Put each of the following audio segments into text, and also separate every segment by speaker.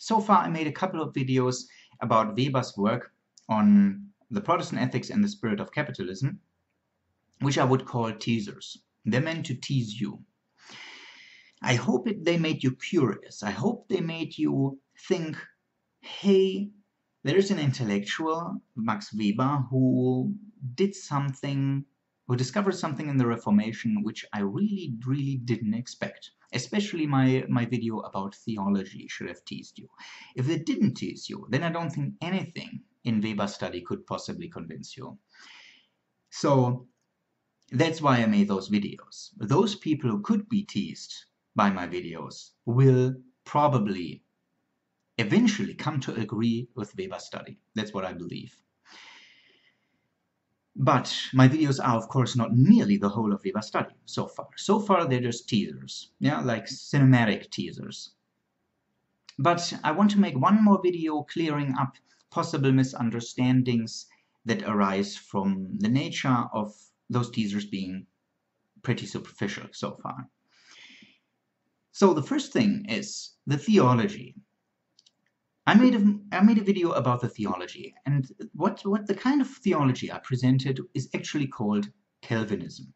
Speaker 1: So far I made a couple of videos about Weber's work on the Protestant ethics and the spirit of capitalism, which I would call teasers. They're meant to tease you. I hope they made you curious. I hope they made you think, hey, there's an intellectual, Max Weber, who discovered something in the Reformation which I really didn't expect. Especially my video about theology should have teased you. If it didn't tease you, then I don't think anything in Weber's study could possibly convince you. So that's why I made those videos. Those people who could be teased by my videos will probably eventually come to agree with Weber's study. That's what I believe. But my videos are, of course, not nearly the whole of Weber's study so far. So far, they're just teasers, yeah, like cinematic teasers. But I want to make one more video clearing up possible misunderstandings that arise from the nature of those teasers being pretty superficial so far. So the first thing is the theology. I made a video about the theology, and what the kind of theology I presented is actually called Calvinism,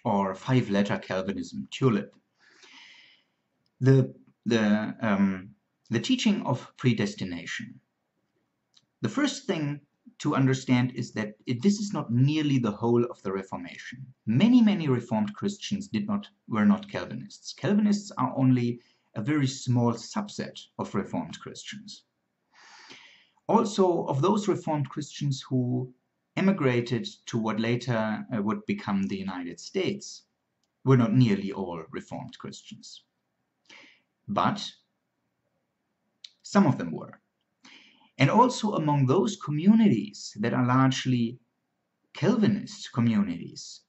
Speaker 1: or five-letter Calvinism, TULIP. The teaching of predestination. The first thing to understand is that this is not nearly the whole of the Reformation. Many Reformed Christians were not Calvinists. Calvinists are only a very small subset of Reformed Christians. Also, of those Reformed Christians who emigrated to what later would become the United States, were not nearly all Reformed Christians. But some of them were. And also among those communities that are largely Calvinist communities,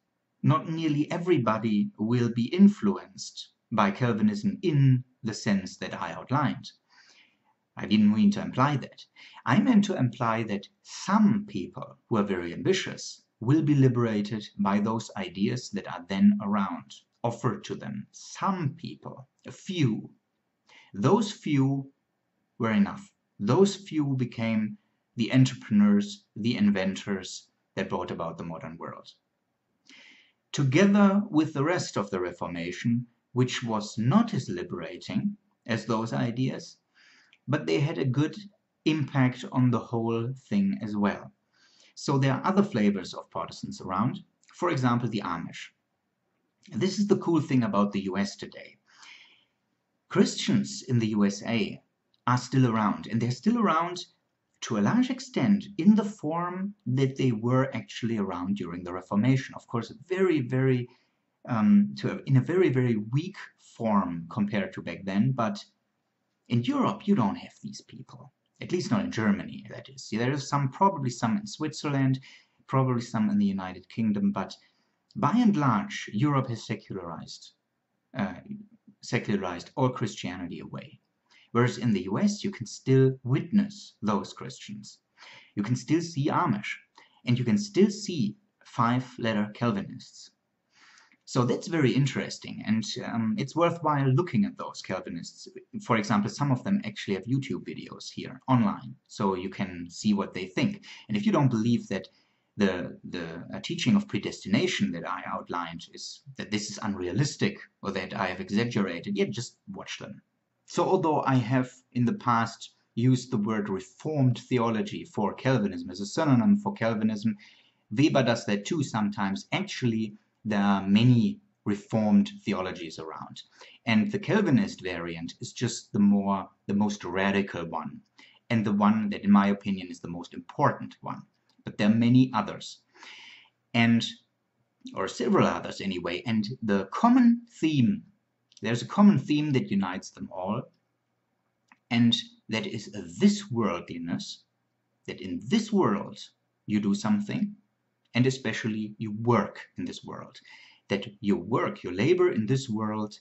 Speaker 1: not nearly everybody will be influenced by Calvinism in the sense that I outlined. I didn't mean to imply that. I meant to imply that some people who are very ambitious will be liberated by those ideas that are then around, offered to them. Some people, a few. Those few were enough. Those few became the entrepreneurs, the inventors that brought about the modern world. Together with the rest of the Reformation, which was not as liberating as those ideas, but they had a good impact on the whole thing as well. So there are other flavors of Protestants around, for example, the Amish. This is the cool thing about the US today. Christians in the USA are still around, and they're still around to a large extent in the form that they were actually around during the Reformation. Of course, in a very weak form compared to back then, but in Europe you don't have these people, at least not in Germany, that is. There are probably some in Switzerland, probably some in the United Kingdom, but by and large Europe has secularized all Christianity away. Whereas in the US you can still witness those Christians. You can still see Amish, and you can still see five-letter Calvinists. So that's very interesting, and it's worthwhile looking at those Calvinists. For example, some of them actually have YouTube videos here online, so you can see what they think. And if you don't believe that the teaching of predestination that I outlined that this is unrealistic or that I have exaggerated, yeah, just watch them. So although I have in the past used the word Reformed theology for Calvinism as a synonym for Calvinism, Weber does that too sometimes. Actually, there are many Reformed theologies around, and the Calvinist variant is just the most radical one, and the one that in my opinion is the most important one. But there are many others, or several others anyway, and there's a common theme that unites them all, and that is this worldliness, that in this world you do something, and especially you work in this world, that your work, your labor in this world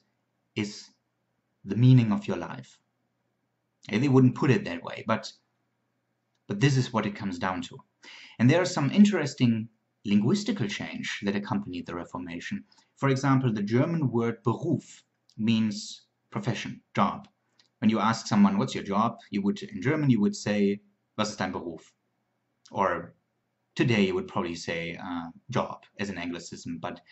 Speaker 1: is the meaning of your life. And they wouldn't put it that way, but this is what it comes down to. And there are some interesting linguistical change that accompanied the Reformation. For example, the German word Beruf means profession, job. When you ask someone, what's your job? In German, you would say, was ist dein Beruf? Or today, you would probably say job as an Anglicism, but a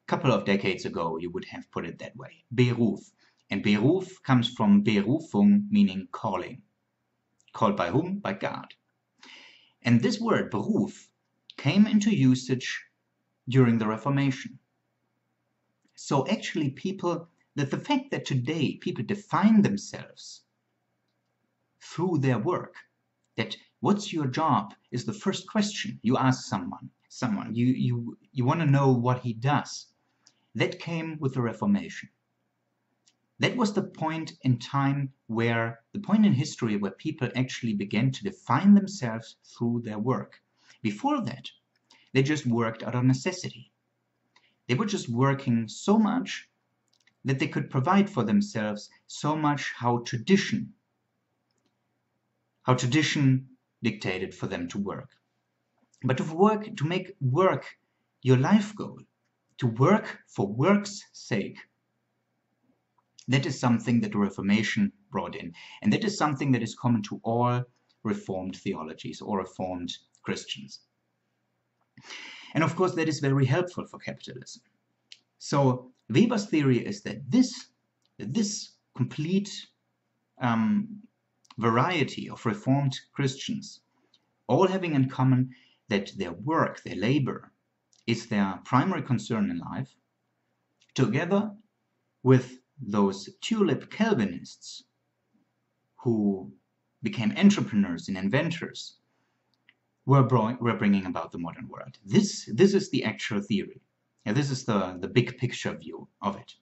Speaker 1: couple of decades ago, you would have put it that way, Beruf. And Beruf comes from Berufung, meaning calling. Called by whom? By God. And this word, Beruf, came into usage during the Reformation. So actually the fact that today people define themselves through their work, that what's your job is the first question you ask someone. You want to know what he does. That came with the Reformation. That was the point in history where people actually began to define themselves through their work. Before that, they just worked out of necessity. They were just working so much that they could provide for themselves so much how tradition dictated for them to work. But to make work your life goal, to work for work's sake, that is something that the Reformation brought in. And that is something that is common to all Reformed theologies or Reformed Christians. And of course, that is very helpful for capitalism. So Weber's theory is that this complete variety of Reformed Christians, all having in common that their work, their labor, is their primary concern in life, together with those tulip Calvinists who became entrepreneurs and inventors, were bringing about the modern world. This is the actual theory. And this is the big picture view of it.